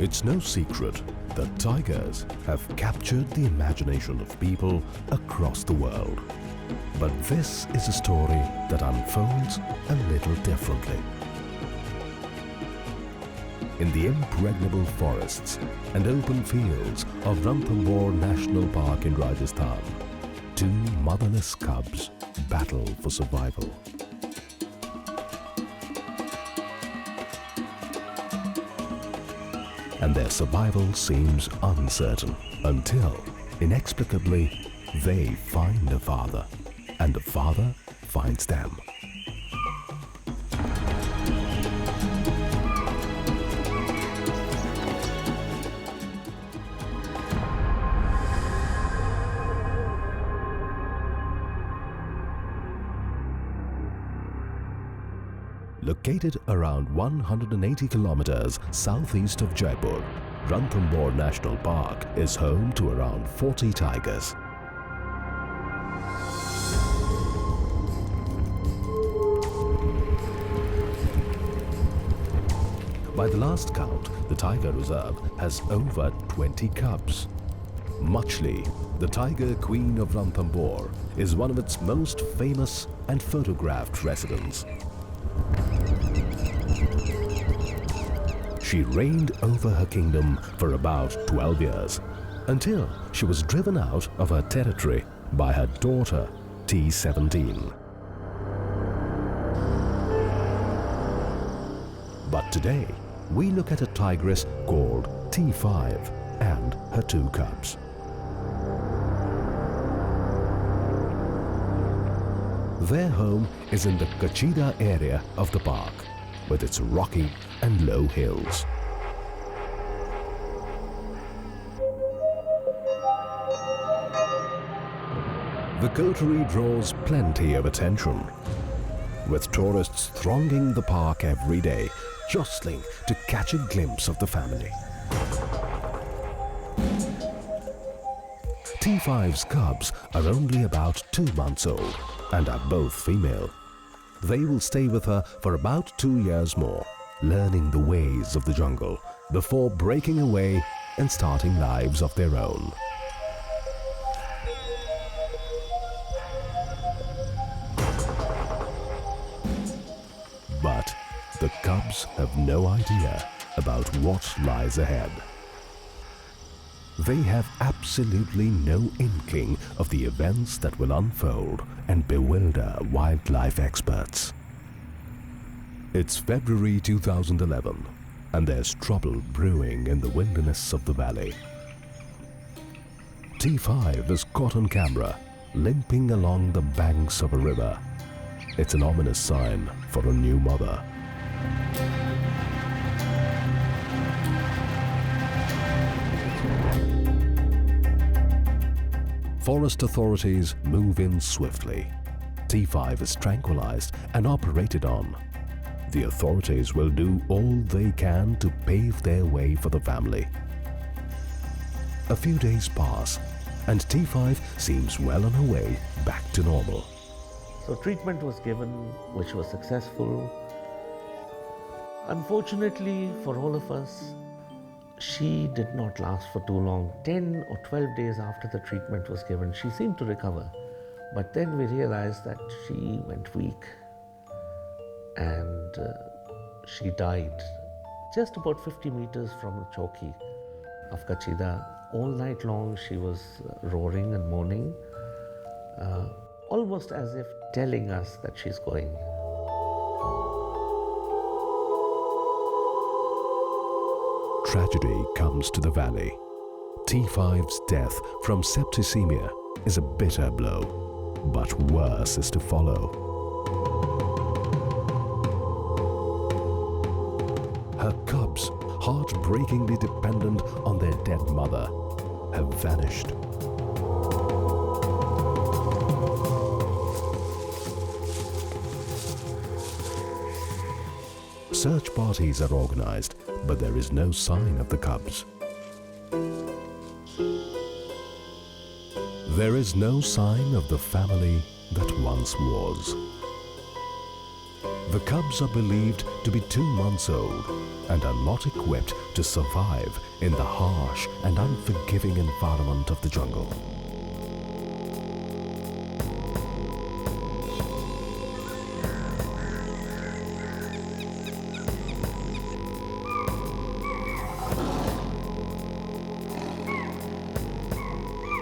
It's no secret that tigers have captured the imagination of people across the world. But this is a story that unfolds a little differently. In the impregnable forests and open fields of Ranthambore National Park in Rajasthan, two motherless cubs battle for survival. And their survival seems uncertain until, inexplicably, they find a father, and the father finds them. Located around 180 kilometers southeast of Jaipur, Ranthambore National Park is home to around 40 tigers. By the last count, the tiger reserve has over 20 cubs. Muchli, the tiger queen of Ranthambore, is one of its most famous and photographed residents. She reigned over her kingdom for about 12 years, until she was driven out of her territory by her daughter, T17. But today, we look at a tigress called T5 and her two cubs. Their home is in the Kachida area of the park, with its rocky and low hills. The coterie draws plenty of attention, with tourists thronging the park every day, jostling to catch a glimpse of the family. T5's cubs are only about 2 months old and are both female. They will stay with her for about 2 years more, learning the ways of the jungle before breaking away and starting lives of their own. But the cubs have no idea about what lies ahead. They have absolutely no inkling of the events that will unfold and bewilder wildlife experts. It's February 2011, and there's trouble brewing in the wilderness of the valley. T5 is caught on camera, limping along the banks of a river. It's an ominous sign for a new mother. Forest authorities move in swiftly. T5 is tranquilized and operated on. The authorities will do all they can to pave their way for the family. A few days pass, and T5 seems well on her way back to normal. So treatment was given, which was successful. Unfortunately for all of us, she did not last for too long. 10 or 12 days after the treatment was given, she seemed to recover. But then we realized that she went weak and she died just about 50 meters from the chowki of Kachida. All night long she was roaring and moaning, almost as if telling us that she's going. Tragedy comes to the valley. T5's death from septicemia is a bitter blow, but worse is to follow. Her cubs, heartbreakingly dependent on their dead mother, have vanished. Search parties are organized, but there is no sign of the cubs. There is no sign of the family that once was. The cubs are believed to be 2 months old and are not equipped to survive in the harsh and unforgiving environment of the jungle.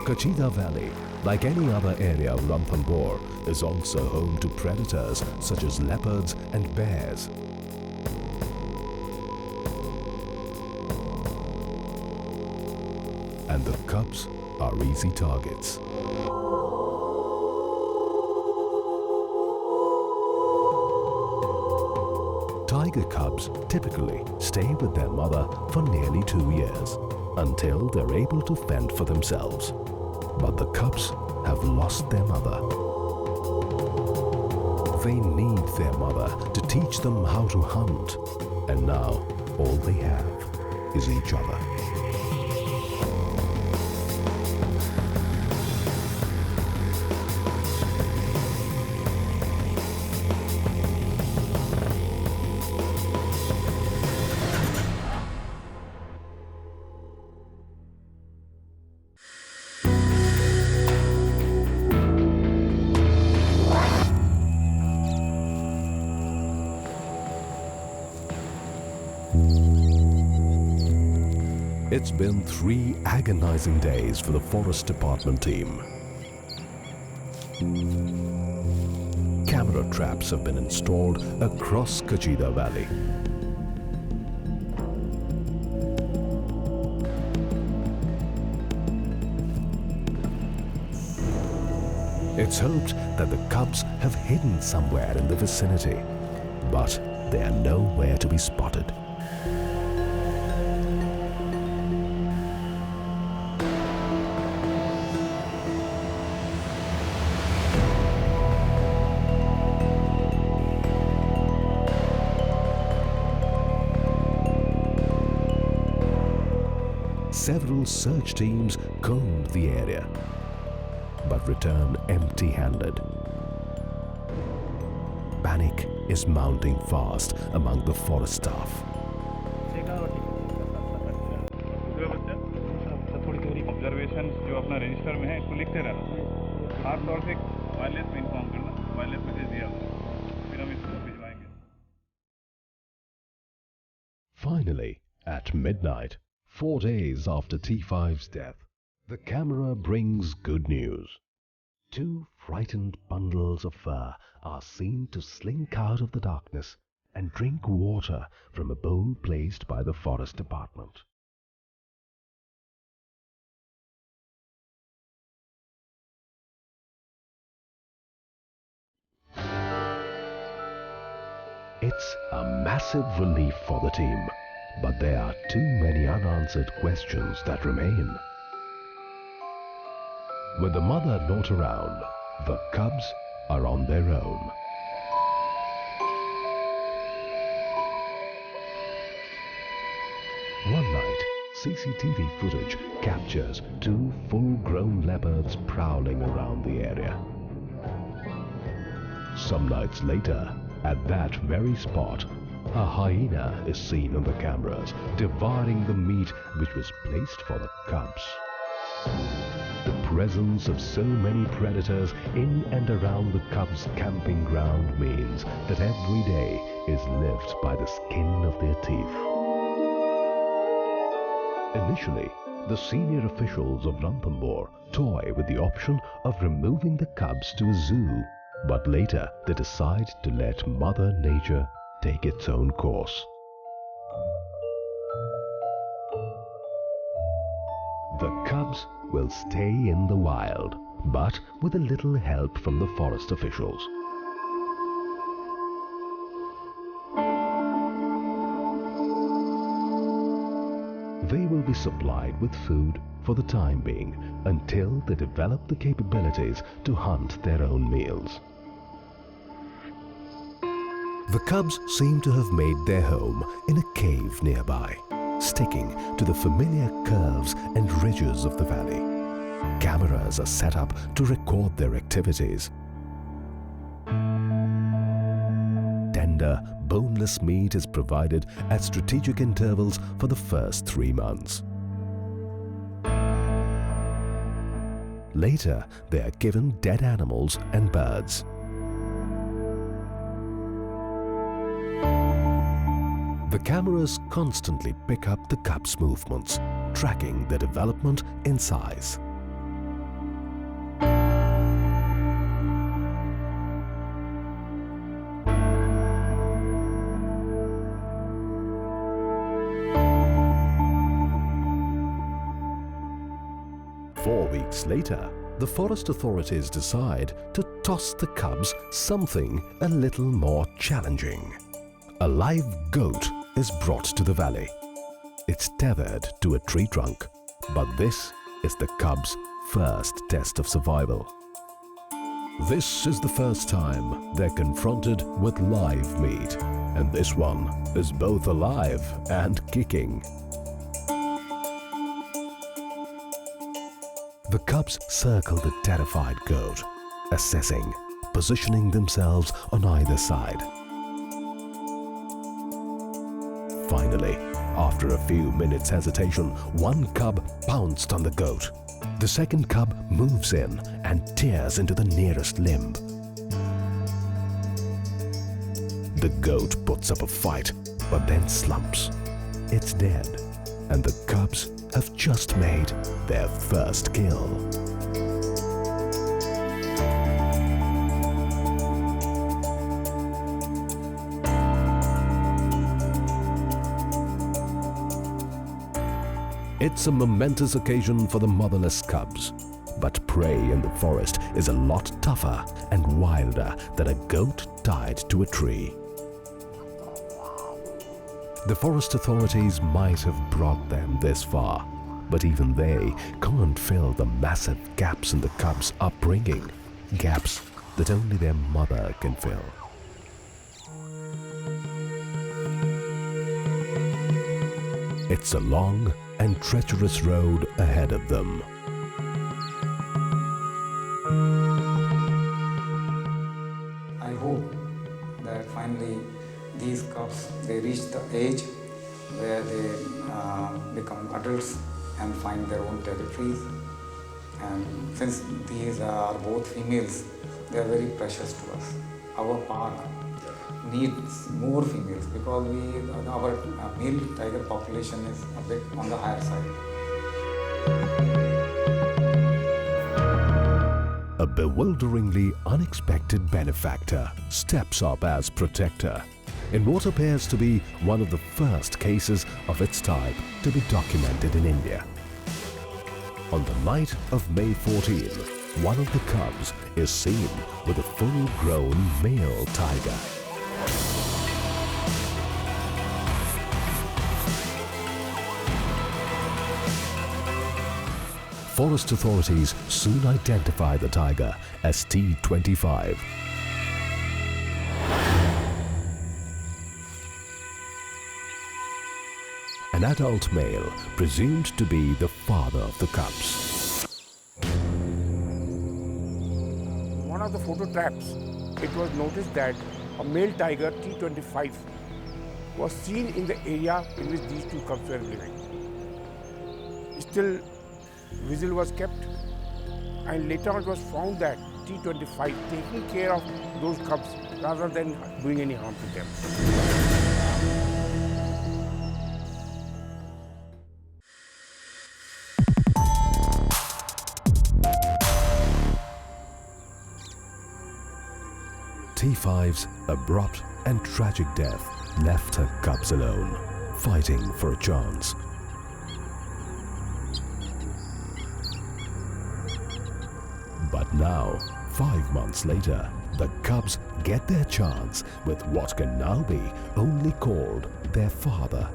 Kachida Valley, like any other area of Ranthambore, is also home to predators such as leopards and bears. And the cubs are easy targets. Tiger cubs typically stay with their mother for nearly 2 years until they're able to fend for themselves. But the cubs have lost their mother. They need their mother to teach them how to hunt, and now all they have is each other. It's been 3 agonizing days for the Forest Department team. Camera traps have been installed across Kachida Valley. It's hoped that the cubs have hidden somewhere in the vicinity, but they are nowhere to be spotted. Several search teams combed the area, but return empty-handed. Panic is mounting fast among the forest staff. Observations जो अपना register में है इसको लिखते रहना, खास तौर से वायरलेस में इन्फॉर्म करना, वायरलेस मैसेज दिया फिर हम इसको भिजवाएंगे. Finally, at midnight, 4 days after T5's death, the camera brings good news. 2 frightened bundles of fur are seen to slink out of the darkness and drink water from a bowl placed by the Forest Department. It's a massive relief for the team, but there are too many unanswered questions that remain. With the mother not around, the cubs are on their own. One night, CCTV footage captures 2 full-grown leopards prowling around the area. Some nights later, at that very spot, a hyena is seen on the cameras, devouring the meat which was placed for the cubs. The presence of so many predators in and around the cubs' camping ground means that every day is lived by the skin of their teeth. Initially, the senior officials of Ranthambore toy with the option of removing the cubs to a zoo, but later they decide to let Mother Nature take its own course. The cubs will stay in the wild, but with a little help from the forest officials. They will be supplied with food for the time being until they develop the capabilities to hunt their own meals. The cubs seem to have made their home in a cave nearby, sticking to the familiar curves and ridges of the valley. Cameras are set up to record their activities. Tender tender, boneless meat is provided at strategic intervals for the first 3 months. Later, they are given dead animals and birds. The cameras constantly pick up the cubs' movements, tracking their development in size. Four weeks later, the forest authorities decide to toss the cubs something a little more challenging. A live goat is brought to the valley. It's tethered to a tree trunk, but this is the cubs' first test of survival. This is the first time they're confronted with live meat, and this one is both alive and kicking. The cubs circle the terrified goat, assessing, positioning themselves on either side. Finally, after a few minutes' hesitation, one cub pounced on the goat. The second cub moves in and tears into the nearest limb. The goat puts up a fight, but then slumps. It's dead, and the cubs have just made their first kill. It's a momentous occasion for the motherless cubs, but prey in the forest is a lot tougher and wilder than a goat tied to a tree. The forest authorities might have brought them this far, but even they can't fill the massive gaps in the cubs' upbringing, gaps that only their mother can fill. It's a long and treacherous road ahead of them. I hope that finally these cubs, they reach the age where they become adults and find their own territories. And since these are both females, they are very precious to us. Our park needs more females because our male tiger population is a bit on the higher side. A bewilderingly unexpected benefactor steps up as protector in what appears to be one of the first cases of its type to be documented in India. On the night of May 14, one of the cubs is seen with a full-grown male tiger. Forest authorities soon identify the tiger as T25. An adult male presumed to be the father of the cubs. One of the photo traps, it was noticed that a male tiger, T25, was seen in the area in which these two cubs were living. Still, vigil was kept, and later on it was found that T25 taking care of those cubs rather than doing any harm to them. T5's abrupt and tragic death left her cubs alone, fighting for a chance. But now, 5 months later, the cubs get their chance with what can now be only called their father.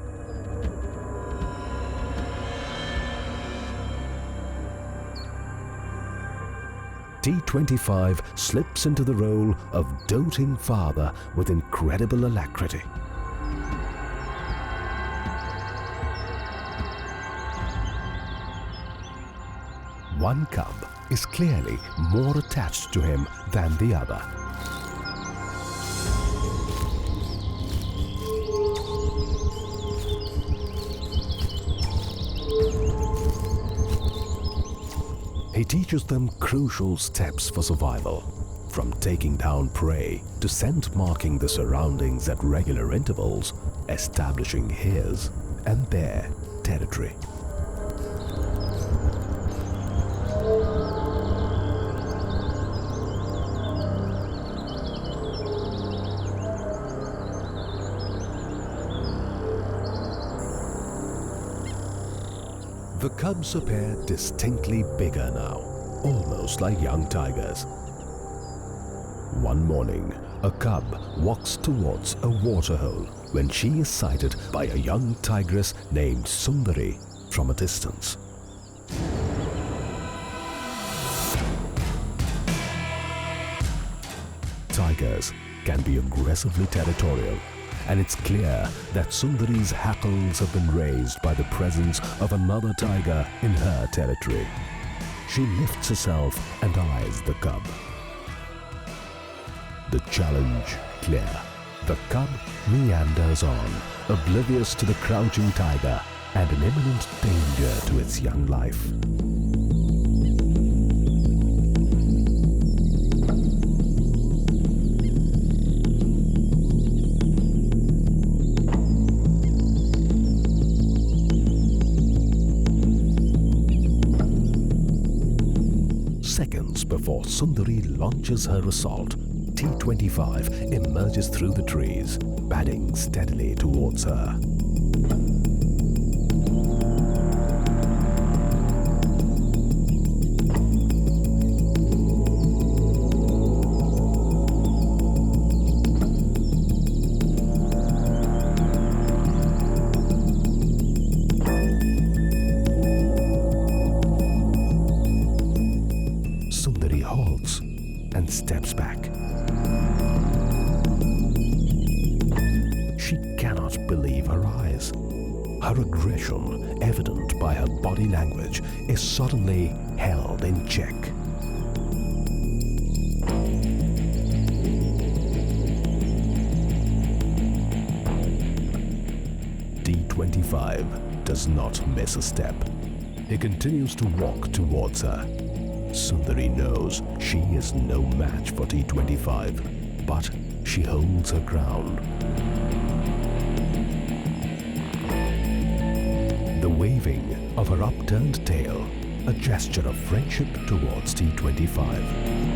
T25 slips into the role of doting father with incredible alacrity. One cub is clearly more attached to him than the other. teaches them crucial steps for survival, from taking down prey to scent marking the surroundings at regular intervals, establishing his and their territory. The cubs appear distinctly bigger now, almost like young tigers. One morning, a cub walks towards a waterhole when she is sighted by a young tigress named Sundari from a distance. Tigers can be aggressively territorial, and it's clear that Sundari's hackles have been raised by the presence of another tiger in her territory. She lifts herself and eyes the cub. The challenge clear. The cub meanders on, oblivious to the crouching tiger and an imminent danger to its young life. Seconds before Sundari launches her assault, T-25 emerges through the trees, padding steadily towards her. Sundari halts and steps back. She cannot believe her eyes. Her aggression, evident by her body language, is suddenly held in check. T-25 does not miss a step. He continues to walk towards her. Sundari knows she is no match for T-25, but she holds her ground. The waving of her upturned tail, a gesture of friendship towards T-25.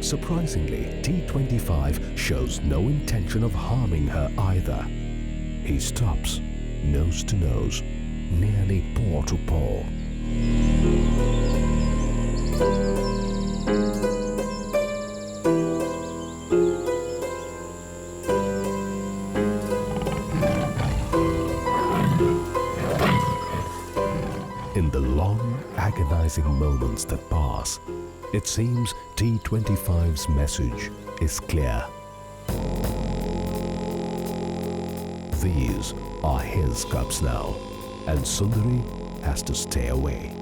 Surprisingly, T-25 shows no intention of harming her either. He stops, nose to nose, nearly paw to paw. In the long, agonizing moments that pass, it seems T-25's message is clear. These are his cubs now, and Sundari has to stay away.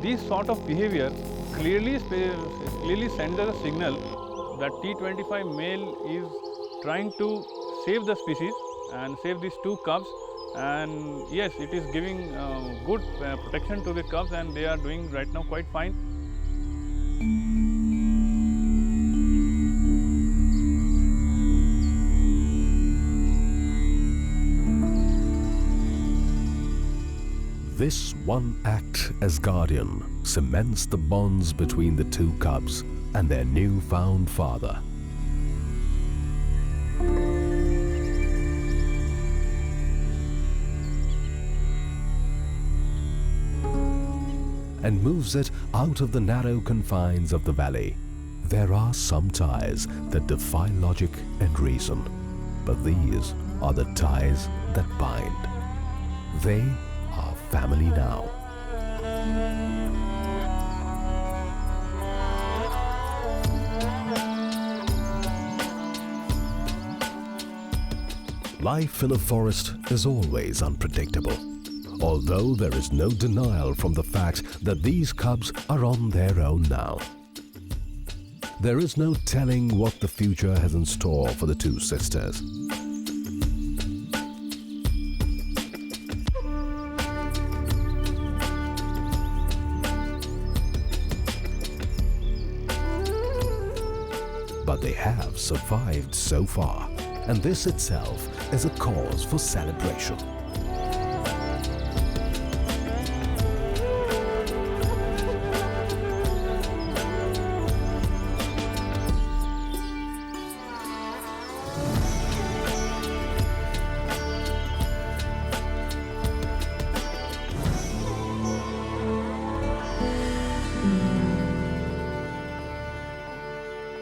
This sort of behavior clearly sends us a signal that T-25 male is trying to save the species and save these two cubs. And yes, it is giving good protection to the cubs, and they are doing right now quite fine. This one act as guardian cements the bonds between the two cubs and their newfound father. And moves it out of the narrow confines of the valley. There are some ties that defy logic and reason, but these are the ties that bind. They are family now. Life in a forest is always unpredictable. although there is no denial from the fact that these cubs are on their own now. There is no telling what the future has in store for the two sisters. But they have survived so far, and this itself is a cause for celebration.